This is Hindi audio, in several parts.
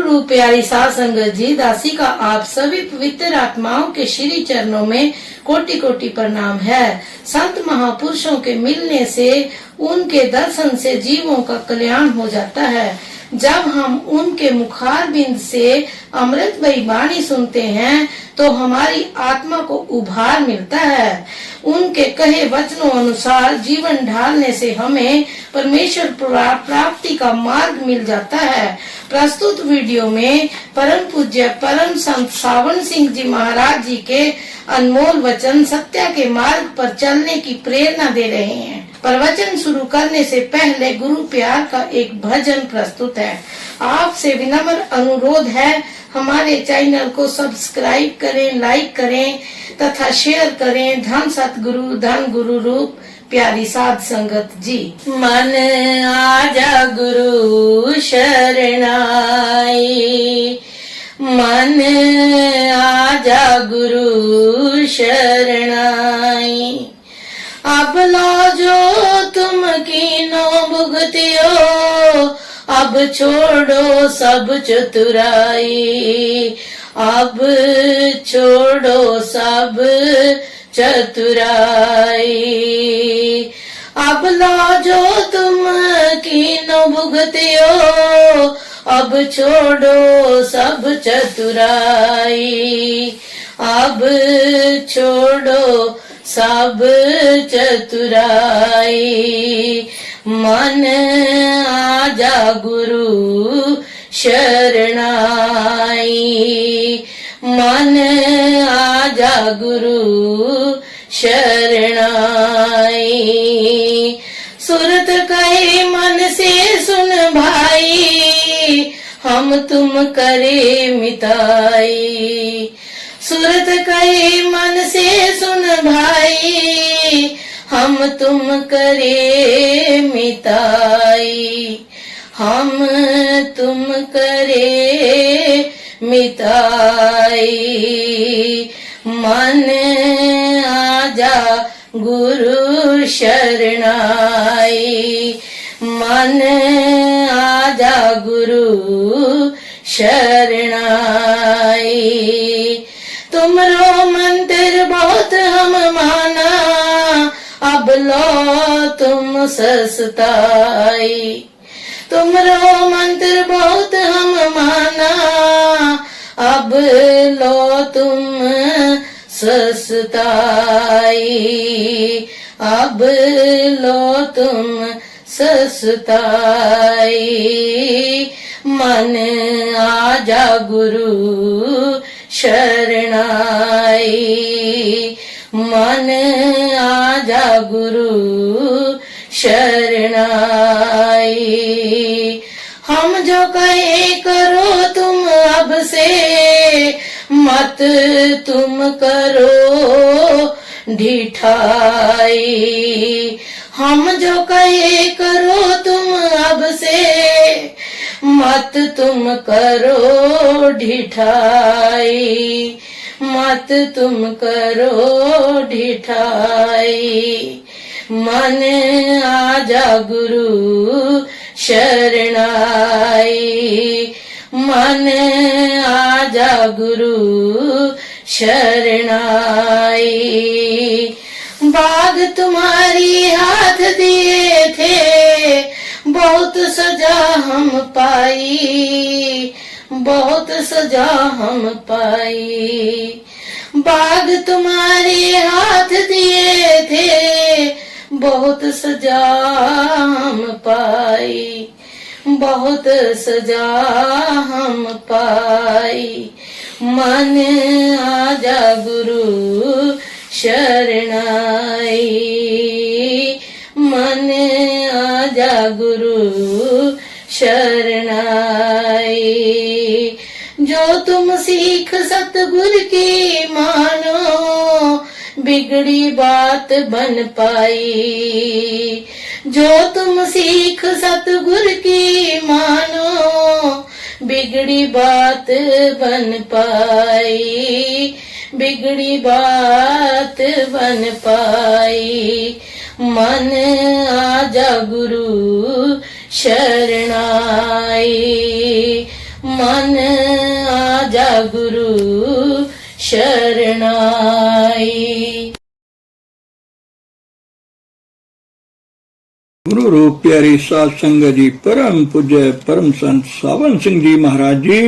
गुरु प्यारी साध संगत जी, दासी का आप सभी पवित्र आत्माओं के श्री चरणों में कोटि कोटि प्रणाम है। संत महापुरुषों के मिलने से, उनके दर्शन से जीवों का कल्याण हो जाता है। जब हम उनके मुखार बिंद से अमृतमयी वाणी सुनते हैं तो हमारी आत्मा को उभार मिलता है। उनके कहे वचनों अनुसार जीवन ढालने से हमें परमेश्वर प्राप्ति का मार्ग मिल जाता है। प्रस्तुत वीडियो में परम पूज्य परम संत सावन सिंह जी महाराज जी के अनमोल वचन सत्य के मार्ग पर चलने की प्रेरणा दे रहे हैं। प्रवचन शुरू करने से पहले गुरु प्यार का एक भजन प्रस्तुत है। आपसे विनम्र अनुरोध है, हमारे चैनल को सब्सक्राइब करें, लाइक करें तथा शेयर करें। धन सतगुरु धन गुरु रूप प्यारी साध संगत जी। मन आजा गुरु शरणाई, मन आजा गुरु शरणाई। अब लो जो तुम कीनो भुगतियो, अब छोड़ो सब चतुराई, अब छोड़ो सब चतुराई। अब लो जो तुम कीनो भुगतियो, अब छोड़ो सब चतुराई, अब छोड़ो सब चतुराई। मन आजा गुरु शरणाई, मन आजा गुरु शरणाई। सुरत कहे मन से सुन भाई, हम तुम करे मिताई। सुरत कहे मन से सुन भाई, हम तुम करे मिताई, हम तुम करे मिताई। मन आजा गुरु शरणाई, मन आजा गुरु शरणाई। तुमरो मंदिर बहुत हम माना, अब लो तुम सस्ताई। तुमरो मंदिर बहुत हम माना, अब लो तुम सस्ताई, अब लो तुम सस्ताई। मन आजा गुरु शरणाई, मन आजा गुरु शरणाई। हम जो कहे करो तुम अब से, मत तुम करो ढिठाई। हम जो कहे करो तुम अब से, मत तुम करो ढिठाई, मत तुम करो ढिठाई। मन आजा गुरु शरणाई, मन आजा गुरु शरणाई। बाग तुम्हारी हाथ दिए थे, बहुत सजा हम पाई, बहुत सजा हम पाई। बाग तुम्हारे हाथ दिए थे, बहुत सजा हम पाई, बहुत सजा हम पाई। मन आजा गुरु शरणाई, मन आजा गुरु शरणाई। जो तुम सीख सतगुरु की मानो, बिगड़ी बात बन पाई। जो तुम सीख सतगुरु की मानो, बिगड़ी बात बन पाई, बिगड़ी बात बन पाई। मन आजा गुरु शरणाई, मन आजा गुरु शरणाई। गुरु रूप प्यारी साध संगत जी, परम पूज्य परम संत सावन सिंह जी महाराज जी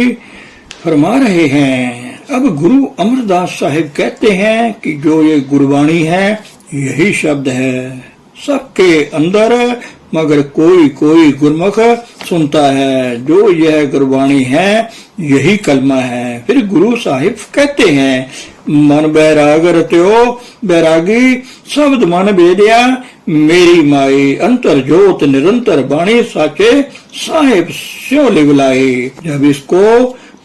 फरमा रहे हैं। अब गुरु अमरदास साहिब कहते हैं कि जो ये गुरबाणी है यही शब्द है सबके अंदर, मगर कोई कोई गुरमुख सुनता है। जो यह गुरबाणी है यही कलमा है। फिर गुरु साहिब कहते हैं, मन बैराग रत्यो बैरागी शब्द मन बेदिया मेरी माई, अंतर जोत निरंतर बाणी साचे साहिब स्यों लिगलाए। जब इसको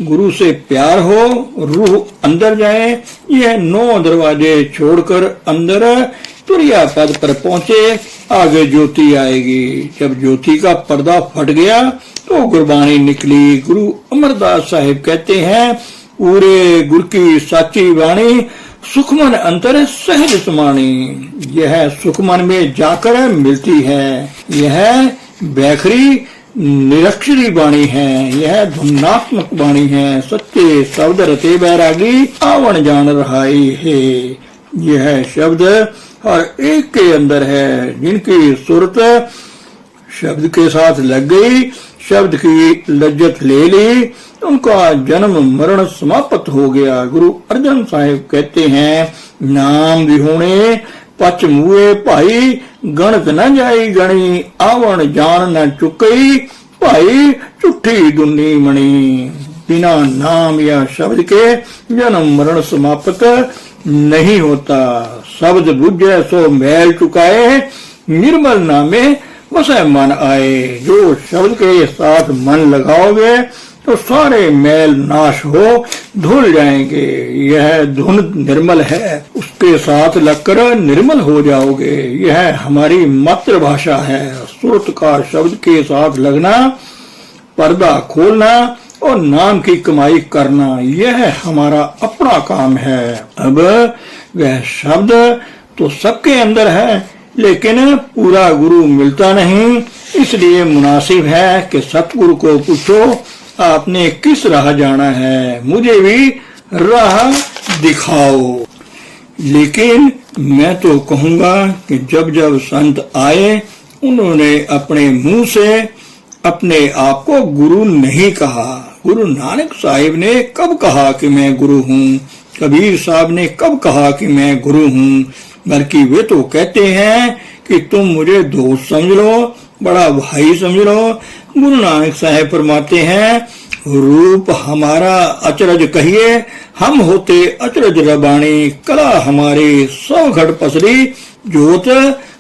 गुरु से प्यार हो, रूह अंदर जाए, यह 9 दरवाजे छोड़कर अंदर तुरिया पद पर पहुंचे, आगे ज्योति आएगी। जब ज्योति का पर्दा फट गया तो गुरबाणी निकली। गुरु अमरदास साहिब कहते हैं, पूरे गुर की साची वाणी सुखमन अंतर सहज समानी। यह सुखमन में जाकर मिलती है। यह बैखरी निरक्षरी वाणी है, यह धुनात्मक वाणी है। सच्चे शब्द रते बैरागी आवन जान रहाई है। यह शब्द हर एक के अंदर है। जिनकी सुरत शब्द के साथ लग गई, शब्द की लज्जत ले ली, उनका जन्म मरण समाप्त हो गया। गुरु अर्जन साहिब कहते हैं, नाम विहोणे पच मुए भाई, गणत न जाई गणी आवन जान न चुकई भाई चुट्ठी दुन्नी मणि। बिना नाम या शब्द के जन्म मरण समाप्त नहीं होता। शब्द बुझे सो मैल चुकाए, निर्मल नामे वसै मन आए। जो शब्द के साथ मन लगाओगे तो सारे मैल नाश हो धुल जाएंगे। यह धुन निर्मल है, उसके साथ लगकर निर्मल हो जाओगे। यह हमारी मातृभाषा है। सुरत का शब्द के साथ लगना, पर्दा खोलना और नाम की कमाई करना, यह हमारा अपना काम है। अब वह शब्द तो सबके अंदर है, लेकिन पूरा गुरु मिलता नहीं। इसलिए मुनासिब है कि सतगुरु को पूछो, आपने किस राह जाना है, मुझे भी राह दिखाओ। लेकिन मैं तो कहूंगा कि जब जब संत आए, उन्होंने अपने मुंह से अपने आप को गुरु नहीं कहा। गुरु नानक साहिब ने कब कहा कि मैं गुरु हूँ, कबीर साहब ने कब कहा कि मैं गुरु हूँ, बल्कि वे तो कहते हैं कि तुम मुझे दोस्त समझ लो, बड़ा भाई समझ लो। गुरु नानक साहिब फरमाते हैं, रूप हमारा अचरज कहिए, हम होते अचरज रबाणी, कला हमारी सौ घट पसरी, जोत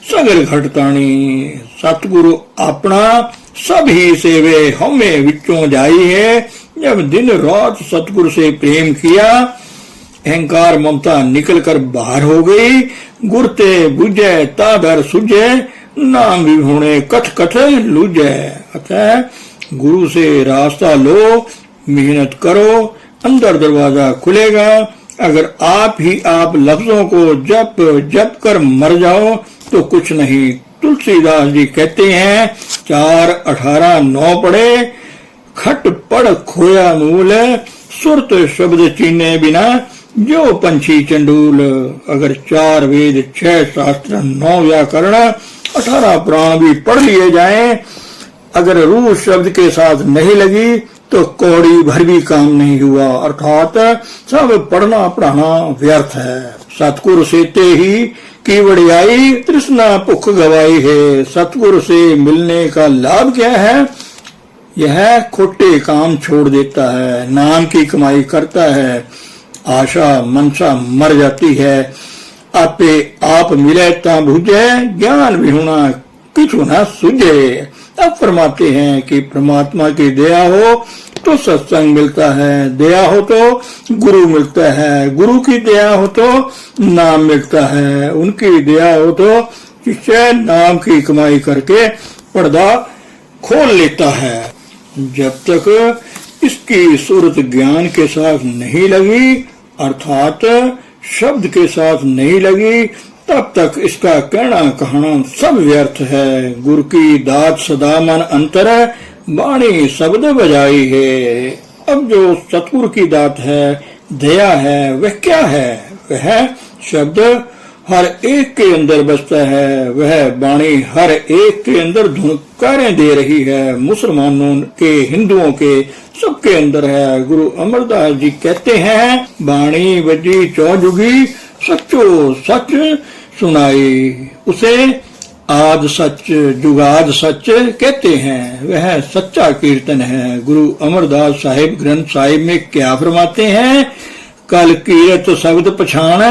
सगर घट ताणी। सतगुरु अपना सब ही सेवे हमें विचों जाई है। जब दिन रात सतगुरु से प्रेम किया, अहंकार ममता निकल कर बाहर हो गई। गुरते बुझे तादर सुझे, नाम भी होने कठ कठ लूझे। अतः गुरु से रास्ता लो, मेहनत करो, अंदर दरवाजा खुलेगा। अगर आप ही आप लफ्जों को जप जप कर मर जाओ तो कुछ नहीं। तुलसीदास जी कहते हैं, 4:18:9 पढ़े, खट पढ़ खोया मूल, सुरत शब्द चीने बिना जो पंछी चंडूल। अगर 4 वेद 6 शास्त्र 9 व्याकरण 18 पुराण भी पढ़ लिए जाएं, अगर रूह शब्द के साथ नहीं लगी तो कौड़ी भर भी काम नहीं हुआ। अर्थात सब पढ़ना पढ़ाना व्यर्थ है। सतगुरु सेते ही की वड़ियाई, तृष्णा भुख गवाई है। सतगुरु से मिलने का लाभ क्या है? यह खोटे काम छोड़ देता है, नाम की कमाई करता है, आशा मनसा मर जाती है। आपे आप मिले ता बुझे, ज्ञान भी होना किछु न सुझे। अब फरमाते हैं कि परमात्मा की दया हो तो सत्संग मिलता है, दया हो तो गुरु मिलता है, गुरु की दया हो तो नाम मिलता है, उनकी दया हो तो शिष्य नाम की कमाई करके पर्दा खोल लेता है। जब तक इसकी सूरत ज्ञान के साथ नहीं लगी, अर्थात शब्द के साथ नहीं लगी, तब तक इसका कहना कहना सब व्यर्थ है। गुरु की दात सदा मन अंतर, बाणी शब्द बजाई है। अब जो सतगुरु की दात है, दया है, वह क्या है? वह शब्द हर एक के अंदर बसता है, वह वाणी हर एक के अंदर धुनकारें दे रही है। मुसलमानों के, हिंदुओं के, सबके अंदर है। गुरु अमरदास जी कहते हैं, वाणी बजी चौजुगी सच्चो सच सुनाई। उसे आद सच जुगाद सच कहते हैं। वह सच्चा कीर्तन है। गुरु अमरदास साहिब ग्रंथ साहिब में क्या फरमाते हैं? कल कीरत शब्द पछाण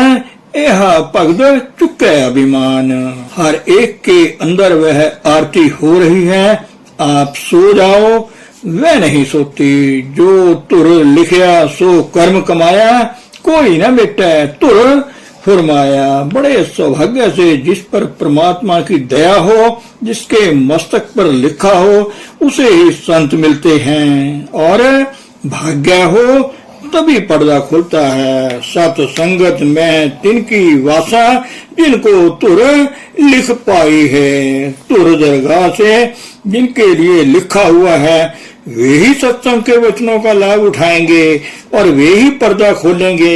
यह भगत चुके अभिमान। हर एक के अंदर वह आरती हो रही है। आप सो जाओ, वह नहीं सोती। जो तुर लिखया सो कर्म कमाया, कोई न मिटे तुर फरमाया। बड़े सौभाग्य से जिस पर परमात्मा की दया हो, जिसके मस्तक पर लिखा हो, उसे ही संत मिलते हैं। और भाग्य हो तभी पर्दा खुलता है। सत संगत में तिनकी वासा, जिनको तुर लिख पाई है। तुर दरगाह से जिनके लिए लिखा हुआ है, वे ही सत्संग के वचनों का लाभ उठाएंगे और वे ही पर्दा खोलेंगे।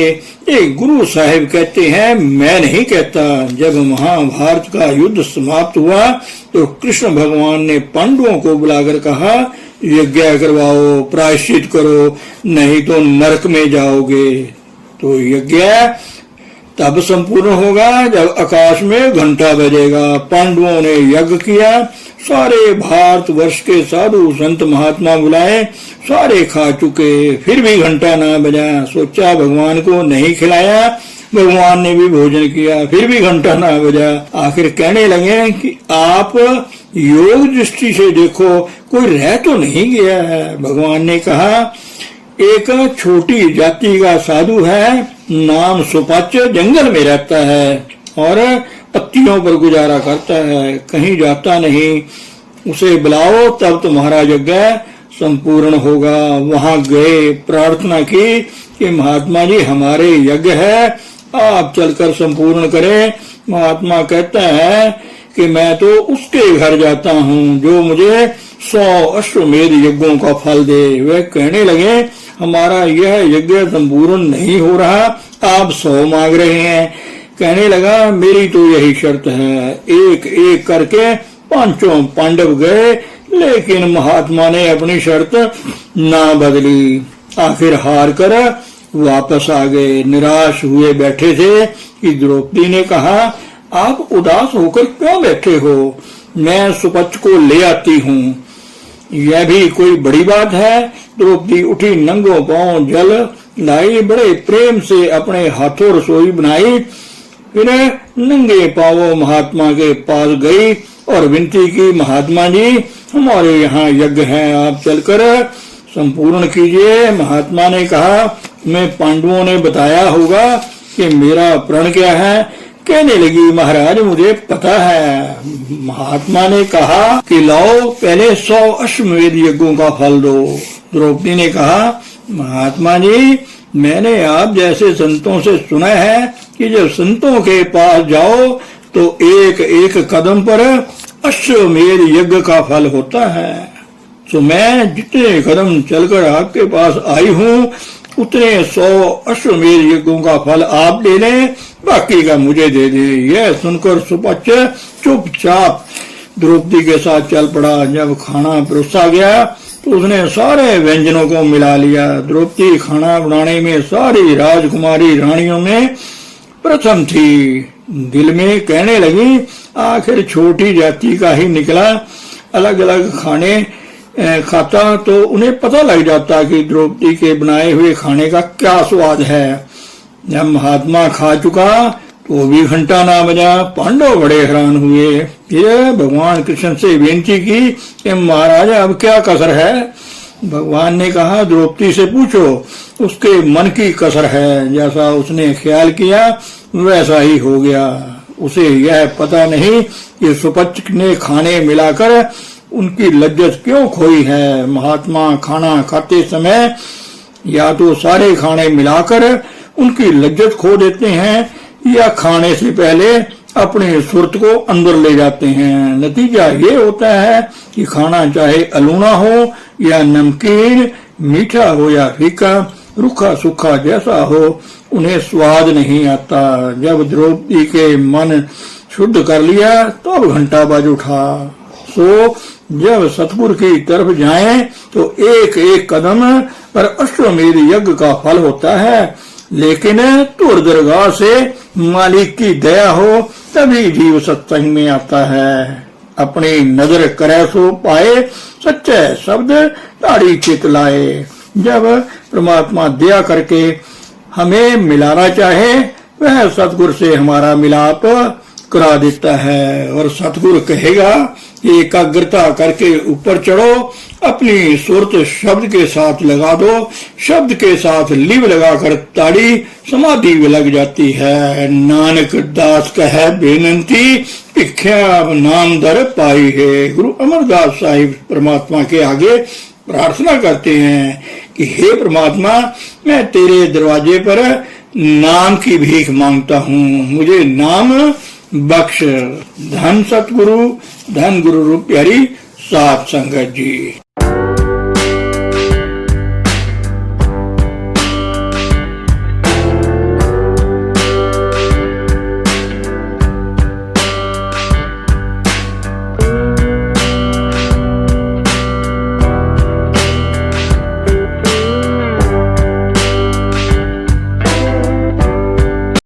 एक गुरु साहिब कहते हैं, मैं नहीं कहता। जब महाभारत का युद्ध समाप्त हुआ तो कृष्ण भगवान ने पांडवों को बुलाकर कहा, यज्ञ करवाओ, प्रायश्चित करो, नहीं तो नरक में जाओगे। तो यज्ञ तब संपूर्ण होगा जब आकाश में घंटा बजेगा। पांडवों ने यज्ञ किया, सारे भारत वर्ष के साधु संत महात्मा बुलाए, सारे खा चुके, फिर भी घंटा ना बजा। सोचा भगवान को नहीं खिलाया, भगवान ने भी भोजन किया, फिर भी घंटा ना बजा। आखिर कहने लगे कि आप योग दृष्टि से देखो, कोई रह तो नहीं गया है। भगवान ने कहा, एक छोटी जाति का साधु है, नाम सुपच, जंगल में रहता है और पत्तियों पर गुजारा करता है, कहीं जाता नहीं। उसे बुलाओ, तब तुम्हारा यज्ञ संपूर्ण होगा। वहां गए, प्रार्थना की कि महात्मा जी हमारे यज्ञ है, आप चलकर संपूर्ण करें। महात्मा कहता है कि मैं तो उसके घर जाता हूँ जो मुझे 100 अश्वमेध यज्ञों का फल दे। वे कहने लगे, हमारा यह यज्ञ संपूर्ण नहीं हो रहा, आप 100 मांग रहे हैं। कहने लगा, मेरी तो यही शर्त है। एक एक करके 5 पांडव गए, लेकिन महात्मा ने अपनी शर्त ना बदली। आखिर हार कर वापस आ गए। निराश हुए बैठे थे कि द्रौपदी ने कहा, आप उदास होकर क्यों बैठे हो? मैं सुपच को ले आती हूँ। यह भी कोई बड़ी बात है? द्रौपदी उठी, नंगों पांव जल लाई, बड़े प्रेम से अपने हाथों रसोई बनाई, फिर नंगे पांवों महात्मा के पास गई और विनती की, महात्मा जी हमारे यहाँ यज्ञ है, आप चलकर संपूर्ण कीजिए। महात्मा ने कहा, मैं पांडवों ने बताया होगा कि मेरा प्रण क्या है? कहने लगी, महाराज मुझे पता है। महात्मा ने कहा कि लाओ पहले 100 अश्वमेध यज्ञों का फल दो। द्रौपदी ने कहा, महात्मा जी मैंने आप जैसे संतों से सुना है कि जब संतों के पास जाओ तो एक एक कदम पर अश्वमेध यज्ञ का फल होता है। तो मैं जितने कदम चलकर आपके पास आई हूँ, उतने 100 अश्वमेध यज्ञों का फल आप ले लें, बाकी का मुझे दे दे। यह सुनकर सुपच चुपचाप द्रौपदी के साथ चल पड़ा। जब खाना परोसा गया तो उसने सारे व्यंजनों को मिला लिया। द्रौपदी खाना बनाने में सारी राजकुमारी रानियों में प्रथम थी। दिल में कहने लगी, आखिर छोटी जाति का ही निकला। अलग अलग खाने खाता तो उन्हें पता लग जाता कि द्रौपदी के बनाए हुए खाने का क्या स्वाद है। जब महात्मा खा चुका तो भी घंटा ना बजा। पांडव बड़े हैरान हुए। फिर भगवान कृष्ण से विनती की कि महाराज अब क्या कसर है? भगवान ने कहा, द्रौपदी से पूछो, उसके मन की कसर है। जैसा उसने ख्याल किया वैसा ही हो गया। उसे यह पता नहीं कि सुपच ने खाने मिलाकर उनकी लज्जत क्यों खोई है। महात्मा खाना खाते समय या तो सारे खाने मिलाकर उनकी लज्जत खो देते हैं या खाने से पहले अपने सुरत को अंदर ले जाते हैं। नतीजा ये होता है कि खाना चाहे अलूना हो या नमकीन मीठा हो या फीका, रूखा सूखा जैसा हो, उन्हें स्वाद नहीं आता। जब द्रौपदी के मन शुद्ध कर लिया तब घंटा बज उठा। सो जब सतगुरु की तरफ जाएं तो एक एक कदम पर अश्वमेध यज्ञ का फल होता है, लेकिन तुर दरगाह से मालिक की दया हो तभी जीव सत्संग में आता है। अपनी नजर करे सो पाए, सच्चे शब्द ताड़ी चित लाए। जब परमात्मा दया करके हमें मिलाना चाहे, वह सतगुरु से हमारा मिलाप करा देता है। और सतगुरु कहेगा कि एकाग्रता करके ऊपर चढ़ो, अपनी सुरत शब्द के साथ लगा दो, शब्द के साथ लिव लगाकर ताड़ी समाधि में लग जाती है। नानक दास कहे बेनंती, भिख्या नाम दर पाई है। गुरु अमरदास साहिब परमात्मा के आगे प्रार्थना करते हैं कि हे परमात्मा, मैं तेरे दरवाजे पर नाम की भीख मांगता हूँ, मुझे नाम बख्श। धन सतगुरु, धन गुरु रूप प्यारी सात संगत जी।